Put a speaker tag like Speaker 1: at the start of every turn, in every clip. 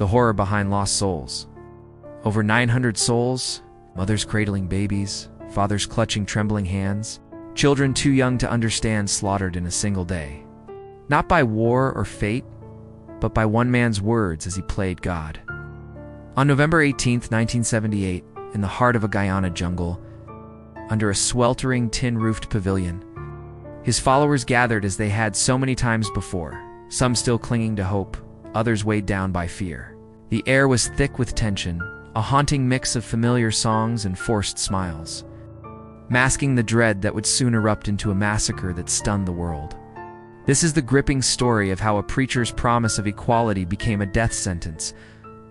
Speaker 1: The horror behind lost souls. Over 900 souls, mothers cradling babies, fathers clutching trembling hands, children too young to understand slaughtered in a single day. Not by war or fate, but by one man's words as he played God. On November 18, 1978, in the heart of a Guyana jungle, under a sweltering tin-roofed pavilion, his followers gathered as they had so many times before, some still clinging to hope, others weighed down by fear. The air was thick with tension, a haunting mix of familiar songs and forced smiles, masking the dread that would soon erupt into a massacre that stunned the world. This is the gripping story of how a preacher's promise of equality became a death sentence,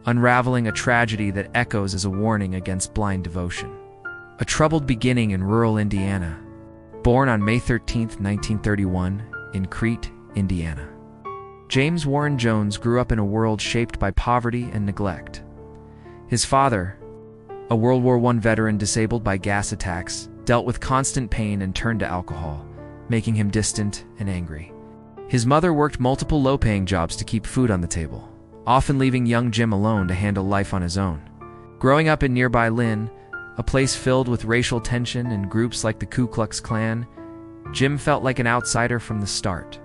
Speaker 1: unraveling a tragedy that echoes as a warning against blind devotion. A troubled beginning in rural Indiana. Born on May 13, 1931, in Crete, Indiana, James Warren Jones grew up in a world shaped by poverty and neglect. His father, a World War I veteran disabled by gas attacks, dealt with constant pain and turned to alcohol, making him distant and angry. His mother worked multiple low-paying jobs to keep food on the table, often leaving young Jim alone to handle life on his own. Growing up in nearby Lynn, a place filled with racial tension and groups like the Ku Klux Klan, Jim felt like an outsider from the start.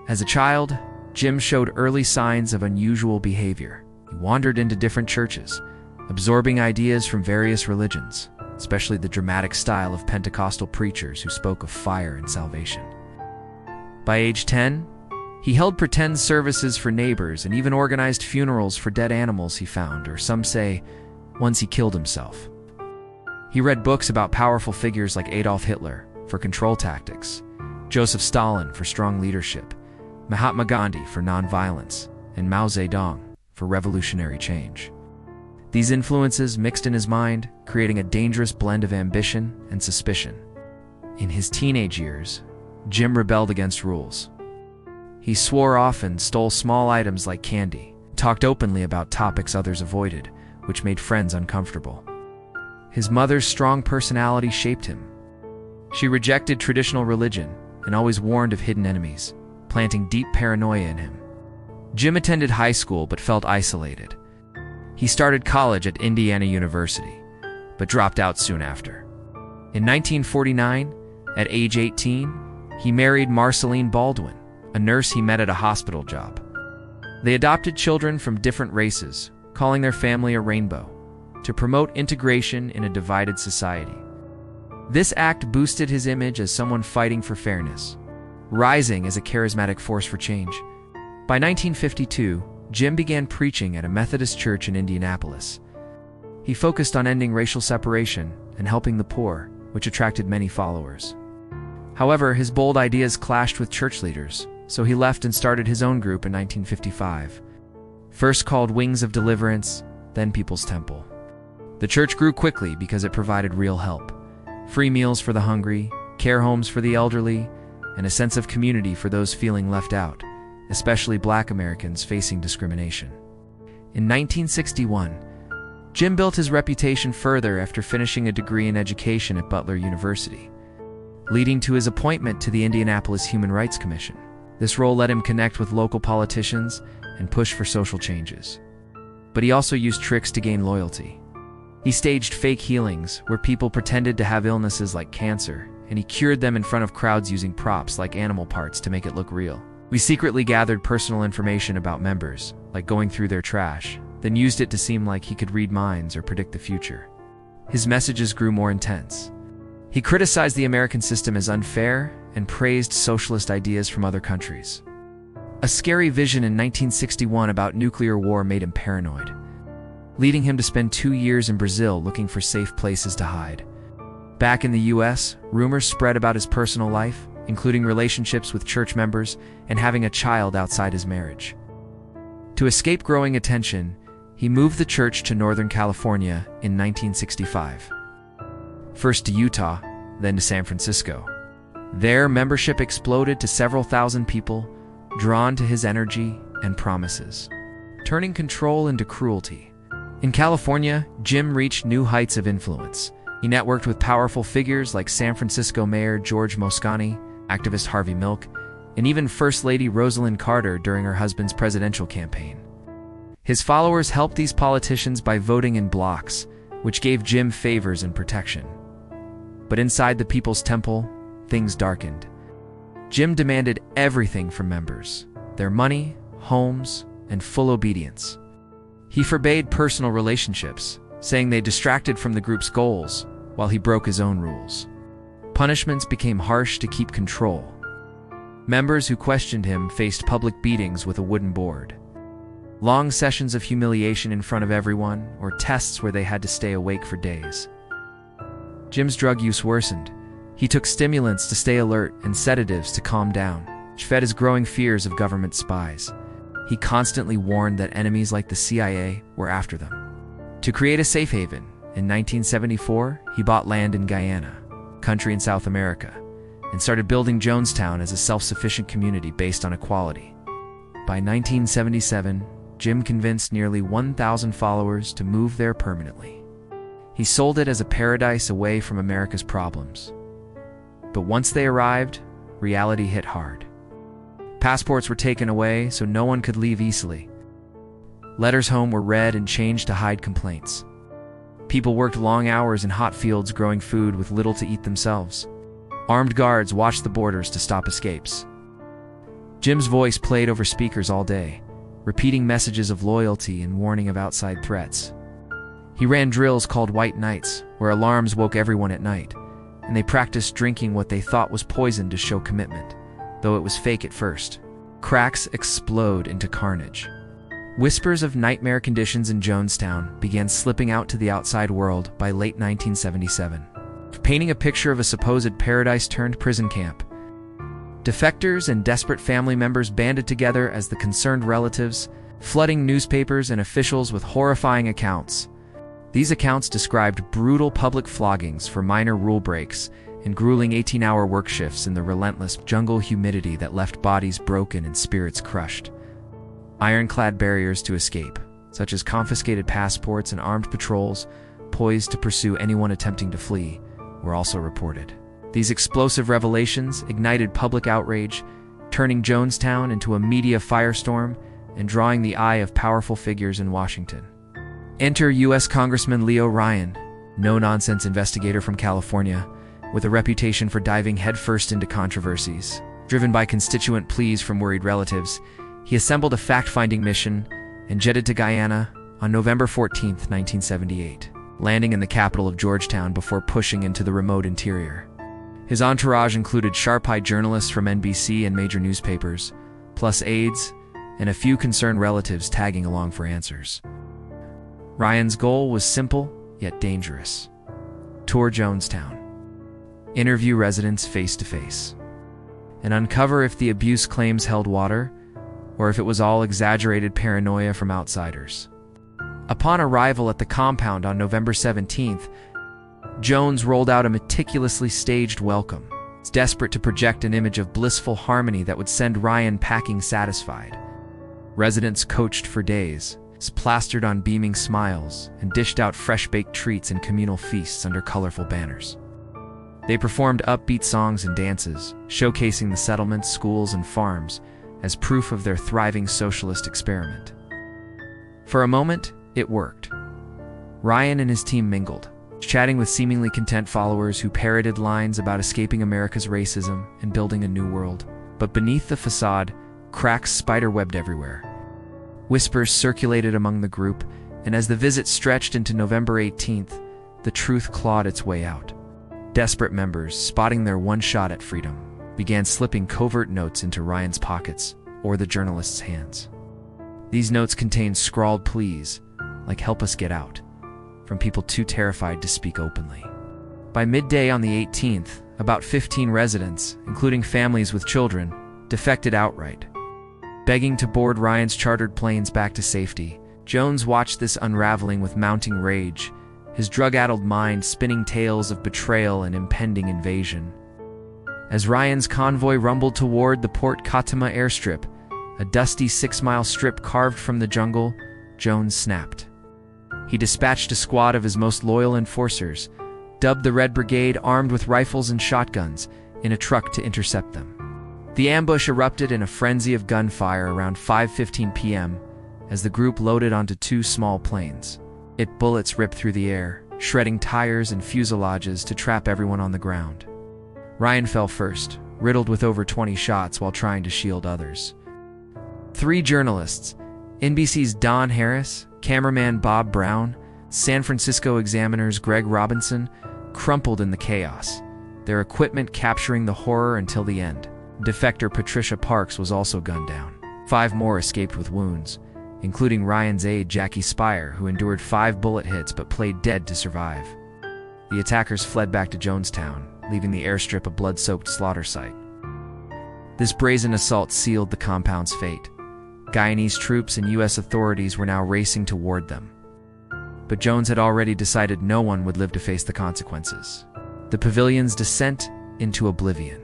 Speaker 1: As a child, Jim showed early signs of unusual behavior. He wandered into different churches, absorbing ideas from various religions, especially the dramatic style of Pentecostal preachers who spoke of fire and salvation. By age 10, he held pretend services for neighbors and even organized funerals for dead animals he found, or some say, once he killed himself. He read books about powerful figures like Adolf Hitler for control tactics, Joseph Stalin for strong leadership, Mahatma Gandhi for nonviolence, and Mao Zedong for revolutionary change. These influences mixed in his mind, creating a dangerous blend of ambition and suspicion. In his teenage years, Jim rebelled against rules. He swore often, stole small items like candy, talked openly about topics others avoided, which made friends uncomfortable. His mother's strong personality shaped him. She rejected traditional religion and always warned of hidden enemies, planting deep paranoia in him. Jim attended high school but felt isolated. He started college at Indiana University, but dropped out soon after. In 1949, at age 18, he married Marceline Baldwin, a nurse he met at a hospital job. They adopted children from different races, calling their family a rainbow, to promote integration in a divided society. This act boosted his image as someone fighting for fairness, rising as a charismatic force for change. By 1952, Jim began preaching at a Methodist church in Indianapolis. He focused on ending racial separation and helping the poor, which attracted many followers. However, his bold ideas clashed with church leaders, so he left and started his own group in 1955. First called Wings of Deliverance, then People's Temple. The church grew quickly because it provided real help. Free meals for the hungry, care homes for the elderly, and a sense of community for those feeling left out, especially Black Americans facing discrimination. In 1961, Jim built his reputation further after finishing a degree in education at Butler University, leading to his appointment to the Indianapolis Human Rights Commission. This role let him connect with local politicians and push for social changes. But he also used tricks to gain loyalty. He staged fake healings where people pretended to have illnesses like cancer, and he cured them in front of crowds using props like animal parts to make it look real. We secretly gathered personal information about members, like going through their trash, then used it to seem like he could read minds or predict the future. His messages grew more intense. He criticized the American system as unfair and praised socialist ideas from other countries. A scary vision in 1961 about nuclear war made him paranoid, leading him to spend 2 years in Brazil looking for safe places to hide. Back in the US, rumors spread about his personal life, including relationships with church members and having a child outside his marriage. To escape growing attention, he moved the church to Northern California in 1965. First to Utah, then to San Francisco. There, membership exploded to several thousand people, drawn to his energy and promises, turning control into cruelty. In California, Jim reached new heights of influence. He networked with powerful figures like San Francisco Mayor George Moscone, activist Harvey Milk, and even First Lady Rosalind Carter during her husband's presidential campaign. His followers helped these politicians by voting in blocks, which gave Jim favors and protection. But inside the People's Temple, things darkened. Jim demanded everything from members: their money, homes, and full obedience. He forbade personal relationships, saying they distracted from the group's goals, while he broke his own rules. Punishments became harsh to keep control. Members who questioned him faced public beatings with a wooden board, long sessions of humiliation in front of everyone, or tests where they had to stay awake for days. Jim's drug use worsened. He took stimulants to stay alert and sedatives to calm down, which fed his growing fears of government spies. He constantly warned that enemies like the CIA were after them. To create a safe haven, in 1974, he bought land in Guyana, country in South America, and started building Jonestown as a self-sufficient community based on equality. By 1977, Jim convinced nearly 1,000 followers to move there permanently. He sold it as a paradise away from America's problems. But once they arrived, reality hit hard. Passports were taken away so no one could leave easily. Letters home were read and changed to hide complaints. People worked long hours in hot fields growing food with little to eat themselves. Armed guards watched the borders to stop escapes. Jim's voice played over speakers all day, repeating messages of loyalty and warning of outside threats. He ran drills called White Nights, where alarms woke everyone at night, and they practiced drinking what they thought was poison to show commitment, though it was fake at first. Cracks explode into carnage. Whispers of nightmare conditions in Jonestown began slipping out to the outside world by late 1977, painting a picture of a supposed paradise-turned-prison camp. Defectors and desperate family members banded together as the concerned relatives, flooding newspapers and officials with horrifying accounts. These accounts described brutal public floggings for minor rule breaks and grueling 18-hour work shifts in the relentless jungle humidity that left bodies broken and spirits crushed. Ironclad barriers to escape, such as confiscated passports and armed patrols poised to pursue anyone attempting to flee, were also reported. These explosive revelations ignited public outrage, turning Jonestown into a media firestorm and drawing the eye of powerful figures in Washington. Enter U.S. Congressman Leo Ryan, no-nonsense investigator from California, with a reputation for diving headfirst into controversies. Driven by constituent pleas from worried relatives, he assembled a fact-finding mission and jetted to Guyana on November 14, 1978, landing in the capital of Georgetown before pushing into the remote interior. His entourage included sharp-eyed journalists from NBC and major newspapers, plus aides and a few concerned relatives tagging along for answers. Ryan's goal was simple, yet dangerous. Tour Jonestown. Interview residents face-to-face. And uncover if the abuse claims held water, or if it was all exaggerated paranoia from outsiders. Upon arrival at the compound on November 17th, Jones rolled out a meticulously staged welcome, desperate to project an image of blissful harmony that would send Ryan packing satisfied. Residents coached for days, plastered on beaming smiles, and dished out fresh-baked treats and communal feasts under colorful banners. They performed upbeat songs and dances, showcasing the settlements, schools, and farms as proof of their thriving socialist experiment. For a moment, it worked. Ryan and his team mingled, chatting with seemingly content followers who parroted lines about escaping America's racism and building a new world. But beneath the facade, cracks spiderwebbed everywhere. Whispers circulated among the group, and as the visit stretched into November 18th, the truth clawed its way out. Desperate members, spotting their one shot at freedom, began slipping covert notes into Ryan's pockets or the journalists' hands. These notes contained scrawled pleas, like "help us get out," from people too terrified to speak openly. By midday on the 18th, about 15 residents, including families with children, defected outright. Begging to board Ryan's chartered planes back to safety, Jones watched this unraveling with mounting rage, his drug-addled mind spinning tales of betrayal and impending invasion. As Ryan's convoy rumbled toward the Port Katima airstrip, a dusty 6-mile strip carved from the jungle, Jones snapped. He dispatched a squad of his most loyal enforcers, dubbed the Red Brigade, armed with rifles and shotguns, in a truck to intercept them. The ambush erupted in a frenzy of gunfire around 5:15 p.m., as the group loaded onto two small planes. Bullets ripped through the air, shredding tires and fuselages to trap everyone on the ground. Ryan fell first, riddled with over 20 shots while trying to shield others. 3 journalists, NBC's Don Harris, cameraman Bob Brown, San Francisco Examiner's Greg Robinson, crumpled in the chaos, their equipment capturing the horror until the end. Defector Patricia Parks was also gunned down. 5 more escaped with wounds, including Ryan's aide Jackie Spire, who endured 5 bullet hits but played dead to survive. The attackers fled back to Jonestown, leaving the airstrip a blood-soaked slaughter site. This brazen assault sealed the compound's fate. Guyanese troops and U.S. authorities were now racing toward them. But Jones had already decided no one would live to face the consequences. The Pavilion's descent into oblivion.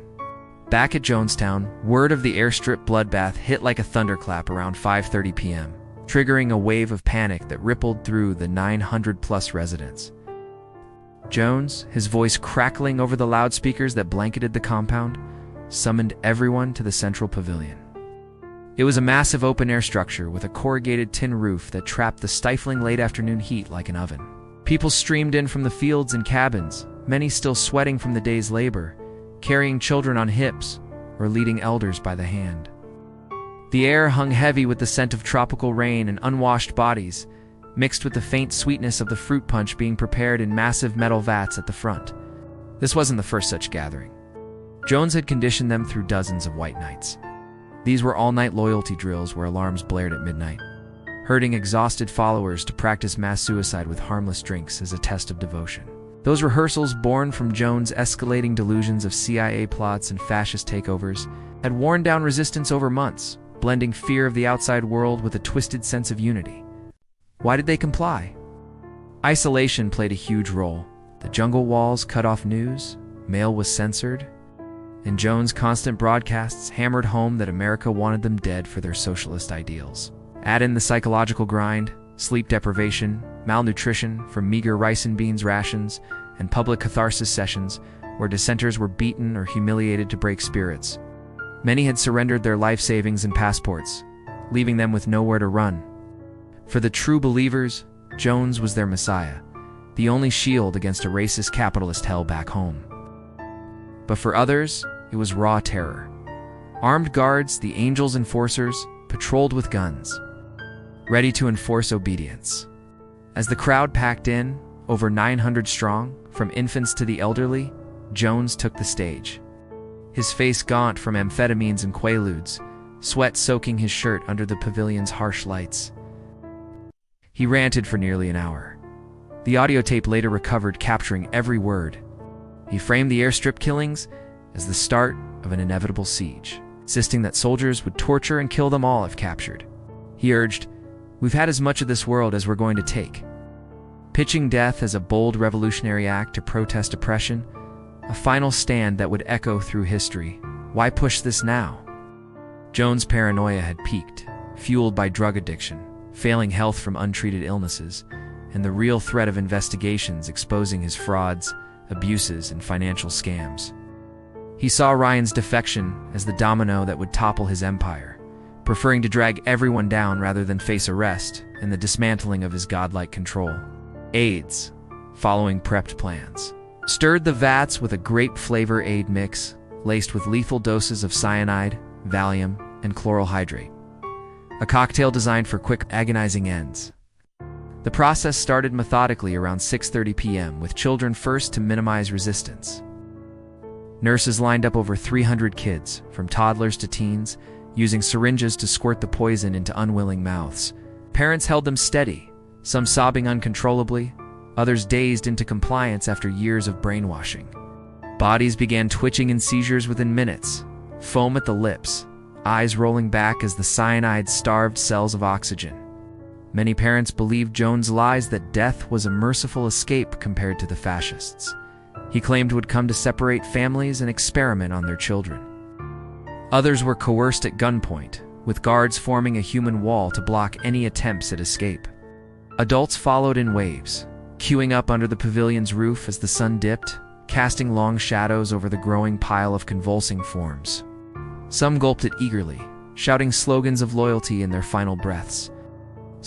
Speaker 1: Back at Jonestown, word of the airstrip bloodbath hit like a thunderclap around 5:30 p.m., triggering a wave of panic that rippled through the 900-plus residents. Jones, his voice crackling over the loudspeakers that blanketed the compound, summoned everyone to the central pavilion. It was a massive open-air structure with a corrugated tin roof that trapped the stifling late-afternoon heat like an oven. People streamed in from the fields and cabins, many still sweating from the day's labor, carrying children on hips or leading elders by the hand. The air hung heavy with the scent of tropical rain and unwashed bodies, mixed with the faint sweetness of the fruit punch being prepared in massive metal vats at the front. This wasn't the first such gathering. Jones had conditioned them through dozens of white nights. These were all-night loyalty drills where alarms blared at midnight, herding exhausted followers to practice mass suicide with harmless drinks as a test of devotion. Those rehearsals, born from Jones' escalating delusions of CIA plots and fascist takeovers, had worn down resistance over months, blending fear of the outside world with a twisted sense of unity. Why did they comply? Isolation played a huge role. The jungle walls cut off news, mail was censored, and Jones' constant broadcasts hammered home that America wanted them dead for their socialist ideals. Add in the psychological grind, sleep deprivation, malnutrition from meager rice and beans rations, and public catharsis sessions where dissenters were beaten or humiliated to break spirits. Many had surrendered their life savings and passports, leaving them with nowhere to run. For the true believers, Jones was their messiah, the only shield against a racist capitalist hell back home. But for others, it was raw terror. Armed guards, the Angels' enforcers, patrolled with guns, ready to enforce obedience. As the crowd packed in, over 900 strong, from infants to the elderly, Jones took the stage. His face gaunt from amphetamines and quaaludes, sweat soaking his shirt under the pavilion's harsh lights. He ranted for nearly an hour. The audio tape later recovered, capturing every word. He framed the airstrip killings as the start of an inevitable siege, insisting that soldiers would torture and kill them all if captured. He urged, "We've had as much of this world as we're going to take," pitching death as a bold revolutionary act to protest oppression, a final stand that would echo through history. Why push this now? Jones' paranoia had peaked, fueled by drug addiction, failing health from untreated illnesses, and the real threat of investigations exposing his frauds, abuses, and financial scams. He saw Ryan's defection as the domino that would topple his empire, preferring to drag everyone down rather than face arrest and the dismantling of his godlike control. Aides, following prepped plans, stirred the vats with a grape flavor aid mix laced with lethal doses of cyanide, Valium, and chloral hydrate, a cocktail designed for quick, agonizing ends. The process started methodically around 6:30 p.m., with children first to minimize resistance. Nurses lined up over 300 kids, from toddlers to teens, using syringes to squirt the poison into unwilling mouths. Parents held them steady, some sobbing uncontrollably, others dazed into compliance after years of brainwashing. Bodies began twitching in seizures within minutes, foam at the lips, eyes rolling back as the cyanide starved cells of oxygen. Many parents believed Jones' lies that death was a merciful escape compared to the fascists. He claimed would come to separate families and experiment on their children. Others were coerced at gunpoint, with guards forming a human wall to block any attempts at escape. Adults followed in waves, queuing up under the pavilion's roof as the sun dipped, casting long shadows over the growing pile of convulsing forms. Some gulped it eagerly, shouting slogans of loyalty in their final breaths.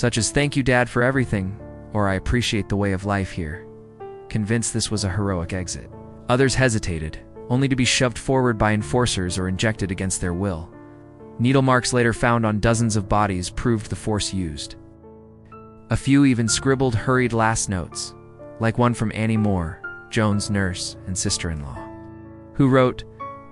Speaker 1: such as "Thank you, Dad, for everything," or "I appreciate the way of life here," convinced this was a heroic exit. Others hesitated, only to be shoved forward by enforcers or injected against their will. Needle marks later found on dozens of bodies proved the force used. A few even scribbled hurried last notes, like one from Annie Moore, Joan's nurse and sister-in-law, who wrote,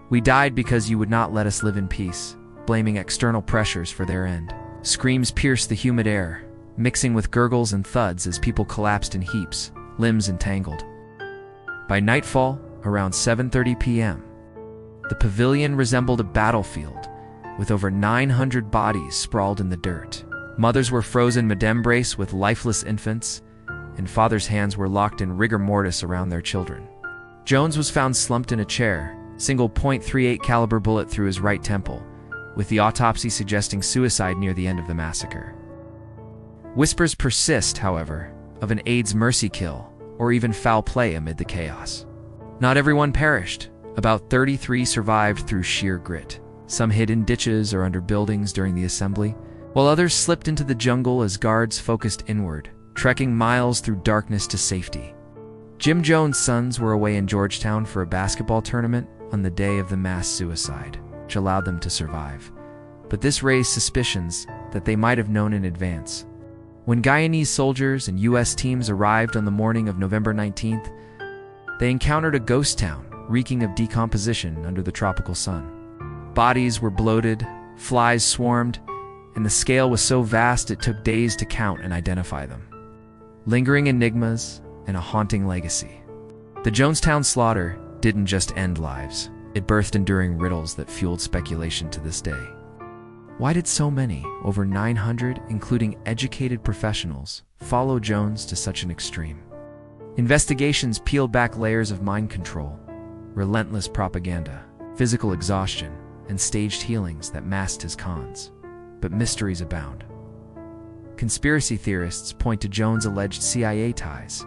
Speaker 1: "We died because you would not let us live in peace," blaming external pressures for their end. Screams pierced the humid air, mixing with gurgles and thuds as people collapsed in heaps, limbs entangled. By nightfall, around 7:30 p.m., the pavilion resembled a battlefield, with over 900 bodies sprawled in the dirt. Mothers were frozen mid-embrace with lifeless infants, and fathers' hands were locked in rigor mortis around their children. Jones was found slumped in a chair, single .38 caliber bullet through his right temple, with the autopsy suggesting suicide near the end of the massacre. Whispers persist, however, of an AIDS mercy kill, or even foul play amid the chaos. Not everyone perished. About 33 survived through sheer grit. Some hid in ditches or under buildings during the assembly, while others slipped into the jungle as guards focused inward, trekking miles through darkness to safety. Jim Jones' sons were away in Georgetown for a basketball tournament on the day of the mass suicide, which allowed them to survive. But this raised suspicions that they might have known in advance. When Guyanese soldiers and U.S. teams arrived on the morning of November 19th, they encountered a ghost town reeking of decomposition under the tropical sun. Bodies were bloated, flies swarmed, and the scale was so vast it took days to count and identify them. Lingering enigmas and a haunting legacy. The Jonestown slaughter didn't just end lives, it birthed enduring riddles that fueled speculation to this day. Why did so many, over 900, including educated professionals, follow Jones to such an extreme? Investigations peeled back layers of mind control, relentless propaganda, physical exhaustion, and staged healings that masked his cons. But mysteries abound. Conspiracy theorists point to Jones' alleged CIA ties.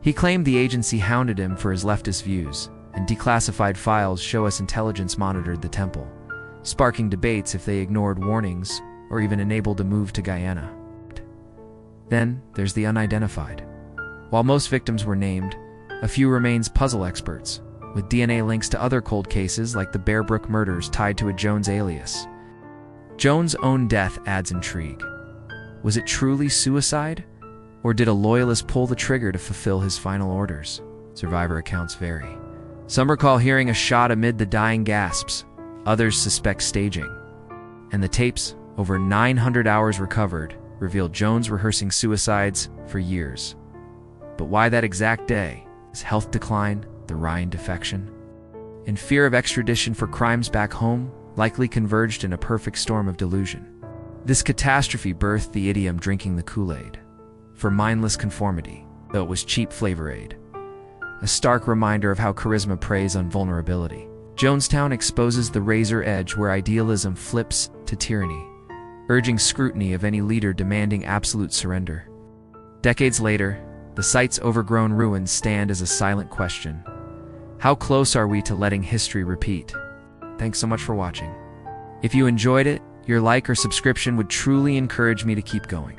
Speaker 1: He claimed the agency hounded him for his leftist views, and declassified files show us intelligence monitored the temple, sparking debates if they ignored warnings or even enabled a move to Guyana. Then there's the unidentified. While most victims were named, a few remains puzzle experts, with DNA links to other cold cases like the Bear Brook murders tied to a Jones alias. Jones' own death adds intrigue. Was it truly suicide? Or did a loyalist pull the trigger to fulfill his final orders? Survivor accounts vary. Some recall hearing a shot amid the dying gasps. Others suspect staging. And the tapes, over 900 hours recovered, revealed Jones rehearsing suicides for years. But why that exact day? His health decline, the Ryan defection, and fear of extradition for crimes back home likely converged in a perfect storm of delusion. This catastrophe birthed the idiom "drinking the Kool-Aid" for mindless conformity, though it was cheap flavor aid. A stark reminder of how charisma preys on vulnerability. Jonestown exposes the razor edge where idealism flips to tyranny, urging scrutiny of any leader demanding absolute surrender. Decades later, the site's overgrown ruins stand as a silent question. How close are we to letting history repeat? Thanks so much for watching. If you enjoyed it, your like or subscription would truly encourage me to keep going.